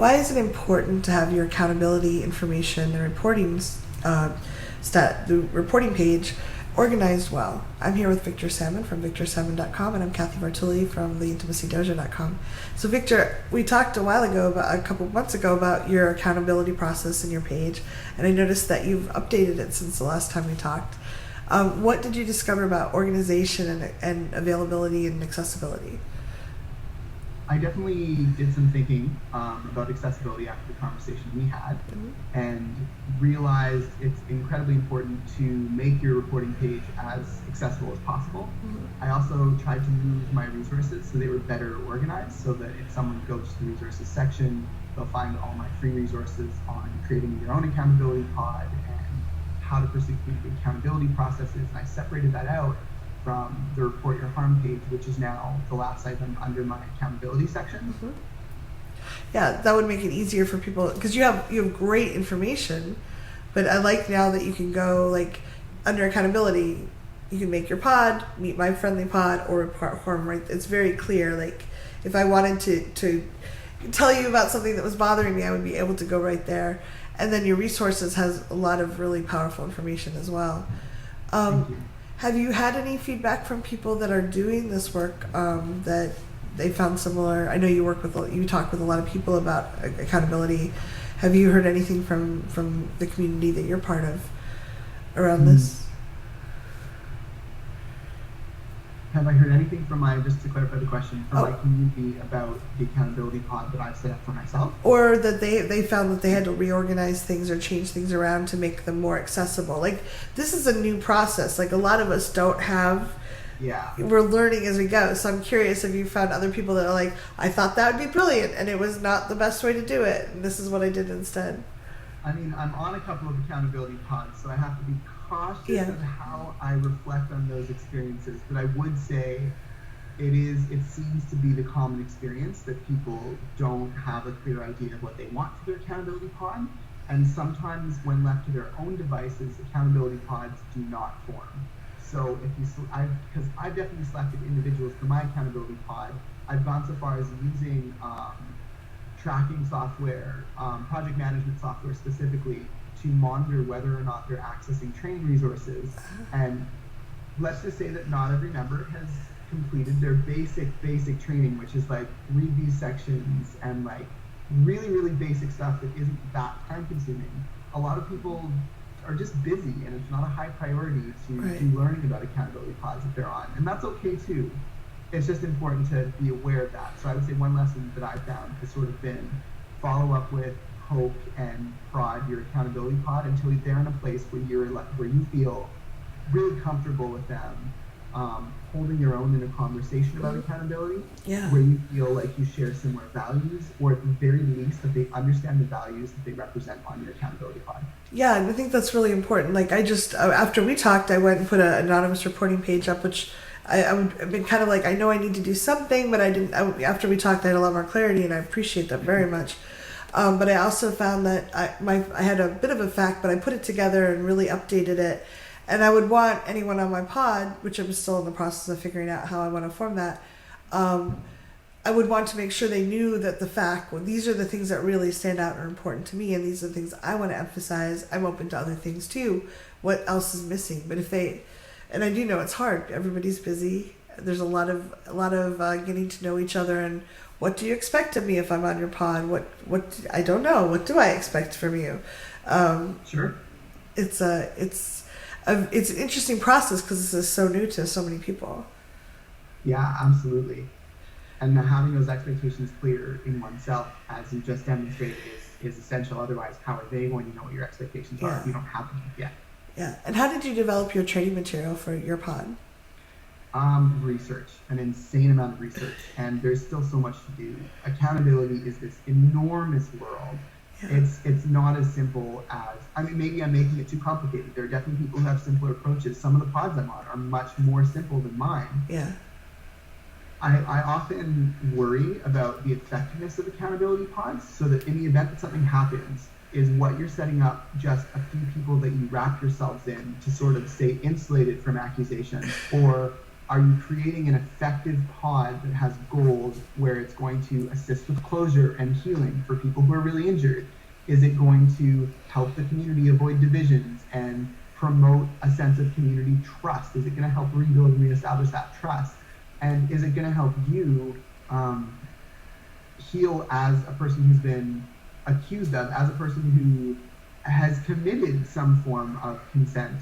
Why is it important to have your accountability information and the reporting page organized well? I'm here with Victor Salmon from victorsalmon.com, and I'm Kathy Martulli from theintimacydojo.com. So Victor, we talked a couple months ago about your accountability process in your page, and I noticed that you've updated it since the last time we talked. What did you discover about organization and availability and accessibility? I definitely did some thinking about accessibility after the conversation we had, and realized it's incredibly important to make your reporting page as accessible as possible. I also tried to move my resources so they were better organized, so that if someone goes to the resources section, they'll find all my free resources on creating your own accountability pod and how to pursue the accountability processes. And I separated that out from the Report Your Harm page, which is now the last item under my accountability section. Yeah, that would make it easier for people, because you have great information, but I like now that you can go, like, under accountability, you can make your pod, meet my friendly pod, or Report Harm, right? It's very clear. Like, if I wanted to tell you about something that was bothering me, I would be able to go right there. And then your resources has a lot of really powerful information as well. Thank you. Have you had any feedback from people that are doing this work that they found similar? I know you talk with a lot of people about accountability. Have you heard anything from the community that you're part of around this? Have I heard anything from just to clarify the question, from my community about the accountability pod that I've set up for myself? Or that they found that they had to reorganize things or change things around to make them more accessible? Like, this is a new process. Like, a lot of us don't have... Yeah. We're learning as we go. So I'm curious if you found other people that are like, I thought that would be brilliant, and it was not the best way to do it, and this is what I did instead. I mean, I'm on a couple of accountability pods, so I have to be cautious of how I reflect on those experiences. But I would say it seems to be the common experience that people don't have a clear idea of what they want for their accountability pod. And sometimes when left to their own devices, accountability pods do not form. So because I've definitely selected individuals for my accountability pod, I've gone so far as using tracking software, project management software specifically, to monitor whether or not they're accessing training resources. And let's just say that not every member has completed their basic training, which is like read these sections and like really, really basic stuff that isn't that time consuming. A lot of people are just busy, and it's not a high priority to be learning about accountability pods if they're on. And that's okay too. It's just important to be aware of that. So I would say one lesson that I found has sort of been follow up with, poke, and prod your accountability pod until they're in a place where you feel really comfortable with them, holding your own in a conversation about accountability, where you feel like you share similar values, or at the very least that they understand the values that they represent on your accountability pod. Yeah, and I think that's really important. Like, I just, after we talked, I went and put an anonymous reporting page up, which I've been kind of like, I know I need to do something, but I didn't. After we talked, I had a lot more clarity, and I appreciate that very much. But I also found that I had a bit of a fact, but I put it together and really updated it. And I would want anyone on my pod, which I'm still in the process of figuring out how I want to form that, I would want to make sure they knew that these are the things that really stand out and are important to me, and these are the things I want to emphasize. I'm open to other things too. What else is missing? But and I do know it's hard. Everybody's busy. There's a lot of getting to know each other, and what do you expect of me if I'm on your pod? What I don't know. What do I expect from you? Sure. It's an interesting process because this is so new to so many people. Yeah, absolutely. And having those expectations clear in oneself, as you just demonstrated, is essential. Otherwise, how are they going to know what your expectations are if you don't have them yet? Yeah. And how did you develop your training material for your pod? Research, an insane amount of research, and there's still so much to do. Accountability is this enormous world. Yeah. It's not as simple as, maybe I'm making it too complicated. There are definitely people who have simpler approaches. Some of the pods I'm on are much more simple than mine. Yeah. I often worry about the effectiveness of accountability pods, so that in the event that something happens, is what you're setting up just a few people that you wrap yourselves in to sort of stay insulated from accusations, or are you creating an effective pod that has goals where it's going to assist with closure and healing for people who are really injured? Is it going to help the community avoid divisions and promote a sense of community trust? Is it going to help rebuild and reestablish that trust? And is it going to help you heal as a person who's been accused of, as a person who has committed some form of consent,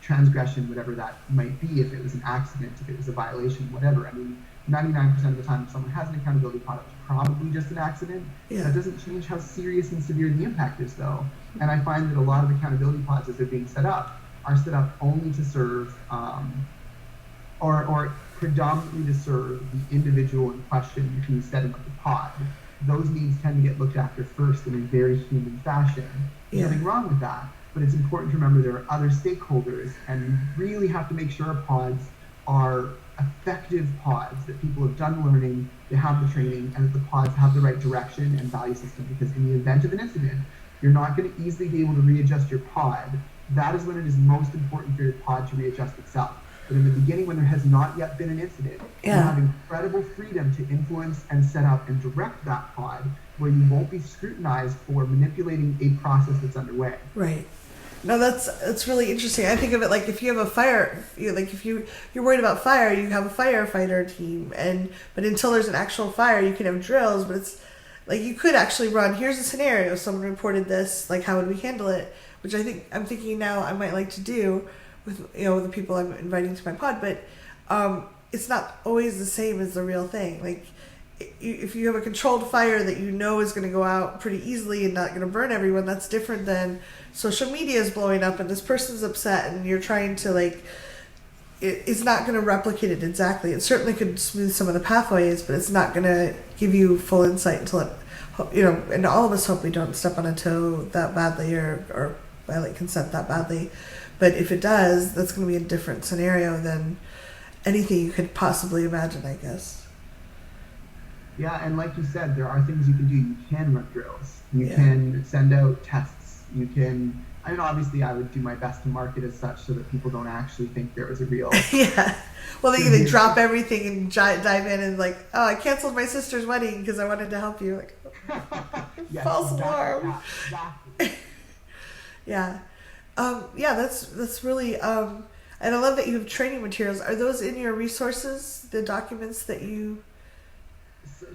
transgression, whatever that might be, if it was an accident, if it was a violation, whatever. I mean, 99% of the time, if someone has an accountability pod, it's probably just an accident. Yeah. That doesn't change how serious and severe the impact is, though. And I find that a lot of accountability pods, as they're being set up, are set up only to serve, or predominantly to serve the individual in question who's setting up the pod. Those needs tend to get looked after first in a very human fashion. There's nothing wrong with that, but it's important to remember there are other stakeholders, and you really have to make sure our pods are effective pods, that people have done learning, they have the training, and that the pods have the right direction and value system, because in the event of an incident, you're not going to easily be able to readjust your pod. That is when it is most important for your pod to readjust itself. But in the beginning, when there has not yet been an incident, you have incredible freedom to influence and set up and direct that pod, where you won't be scrutinized for manipulating a process that's underway. Right. No, that's really interesting. I think of it like if you have a fire, if you're worried about fire, you have a firefighter team, but until there's an actual fire, you can have drills. But it's like you could actually run. Here's a scenario: someone reported this. Like, how would we handle it? Which I'm thinking now I might like to do with the people I'm inviting to my pod. But it's not always the same as the real thing. Like, if you have a controlled fire that you know is going to go out pretty easily and not going to burn everyone, that's different than social media is blowing up and this person's upset and you're trying to it's not going to replicate it exactly. It certainly could smooth some of the pathways, but it's not going to give you full insight until and all of us hope we don't step on a toe that badly or violate consent that badly. But if it does, that's going to be a different scenario than anything you could possibly imagine, I guess. Yeah, and like you said, there are things you can do. You can run drills. You can send out tests. You can... I mean, obviously, I would do my best to market as such so that people don't actually think there was a real... Yeah. Well, they drop everything and dive in and I canceled my sister's wedding because I wanted to help you. Yes, false alarm. Exactly. Yeah. That's really... and I love that you have training materials. Are those in your resources, the documents that you...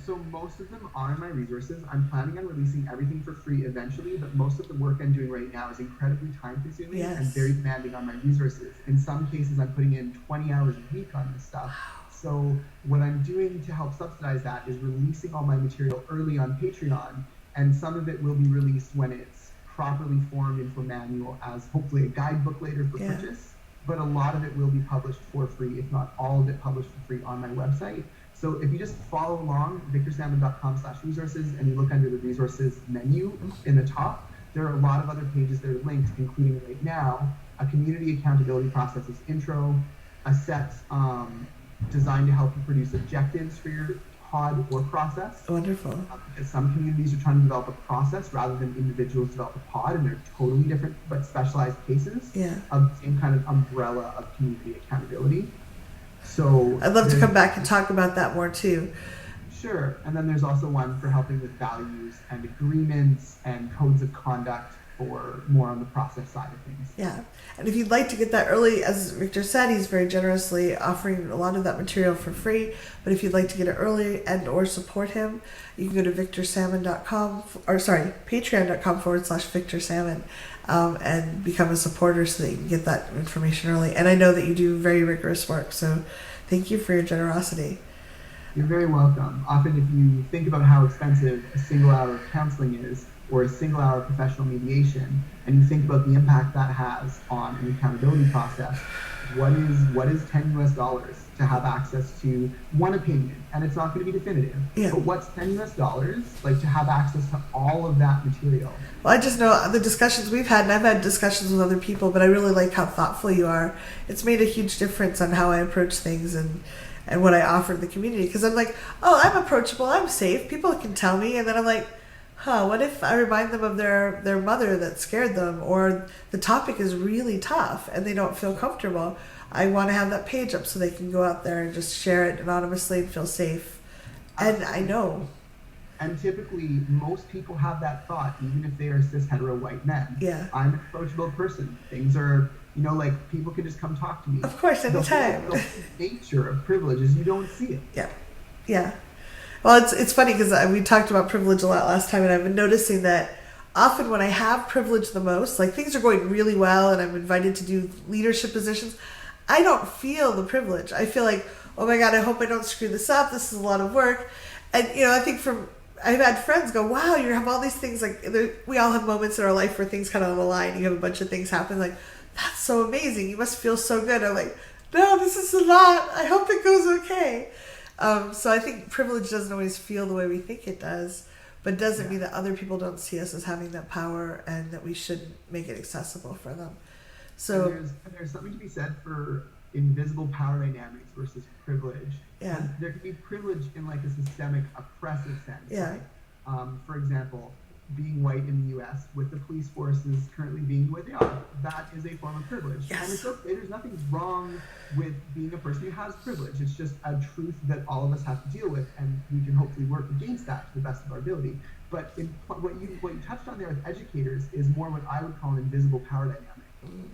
So most of them are in my resources. I'm planning on releasing everything for free eventually, but most of the work I'm doing right now is incredibly time-consuming and very demanding on my resources. In some cases, I'm putting in 20 hours a week on this stuff. So what I'm doing to help subsidize that is releasing all my material early on Patreon, and some of it will be released when it's properly formed into a manual as hopefully a guidebook later for purchase. But a lot of it will be published for free, if not all of it published for free on my website. So if you just follow along, victorsalmon.com/resources, and you look under the resources menu in the top, there are a lot of other pages that are linked, including right now, a community accountability processes intro, a set designed to help you produce objectives for your pod or process. Wonderful. Because some communities are trying to develop a process rather than individuals develop a pod, and they're totally different but specialized cases of the same kind of umbrella of community accountability. So I'd love to come back and talk about that more too. Sure. And then there's also one for helping with values and agreements and codes of conduct for more on the process side of things. Yeah. And if you'd like to get that early, as Victor said, he's very generously offering a lot of that material for free. But if you'd like to get it early and or support him, you can go to patreon.com/victorsalmon and become a supporter so that you can get that information early. And I know that you do very rigorous work, so thank you for your generosity. You're very welcome. Often if you think about how expensive a single hour of counseling is, or a single hour of professional mediation, and you think about the impact that has on an accountability process, what is $10 to have access to one opinion? And it's not going to be definitive. Yeah. But what's $10 to have access to all of that material? Well, I just know the discussions we've had, and I've had discussions with other people, but I really like how thoughtful you are. It's made a huge difference on how I approach things and what I offer the community. Because I'm like, oh, I'm approachable, I'm safe, people can tell me. And then I'm like, what if I remind them of their mother that scared them, or the topic is really tough and they don't feel comfortable? I want to have that page up so they can go out there and just share it anonymously and feel safe. And I know. And typically, most people have that thought, even if they are cis hetero white men. Yeah. I'm an approachable person. Things are, like people can just come talk to me. Of course, anytime. The whole nature of privilege is you don't see it. Yeah. Yeah. Well, it's funny because we talked about privilege a lot last time, and I've been noticing that often when I have privilege the most, like things are going really well and I'm invited to do leadership positions, I don't feel the privilege. I feel like, oh my God, I hope I don't screw this up. This is a lot of work. And, I think I've had friends go, wow, you have all these things. Like, we all have moments in our life where things kind of on the line. You have a bunch of things happen. Like, that's so amazing. You must feel so good. I'm like, no, this is a lot. I hope it goes okay. So I think privilege doesn't always feel the way we think it does, but it doesn't mean that other people don't see us as having that power and that we shouldn't make it accessible for them. So there's something to be said for invisible power dynamics versus privilege. Yeah. And there can be privilege in like a systemic oppressive sense. Yeah. Like, for example, being white in the U.S. with the police forces currently being the way they are, that is a form of privilege. Yes. And it's okay. There's nothing wrong with being a person who has privilege. It's just a truth that all of us have to deal with, and we can hopefully work against that to the best of our ability. But what you touched on there with educators is more what I would call an invisible power dynamic.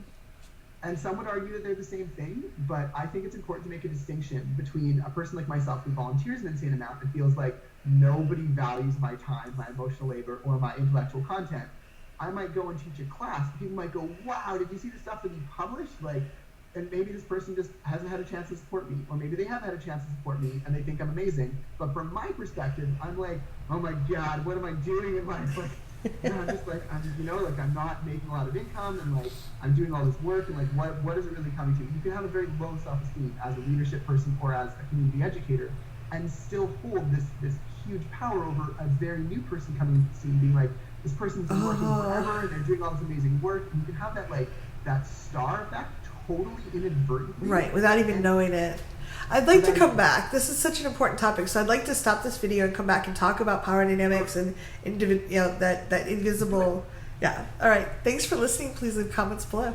And some would argue that they're the same thing, but I think it's important to make a distinction between a person like myself who volunteers an insane amount and feels like nobody values my time, my emotional labor, or my intellectual content. I might go and teach a class. People might go, wow, did you see the stuff that you published? Like, and maybe this person just hasn't had a chance to support me, or maybe they have had a chance to support me and they think I'm amazing. But from my perspective, I'm like, oh my God, what am I doing in life? Like, I'm just like, I'm not making a lot of income, and like I'm doing all this work, and like what is it really coming to? You can have a very low self-esteem as a leadership person or as a community educator, and still hold this huge power over a very new person coming into the scene, being like, this person's been working forever, and they're doing all this amazing work, and you can have that star effect totally inadvertently. Right, without even knowing it. I'd like to come back. This is such an important topic, so I'd like to stop this video and come back and talk about power dynamics and that invisible. Yeah. All right. Thanks for listening. Please leave comments below.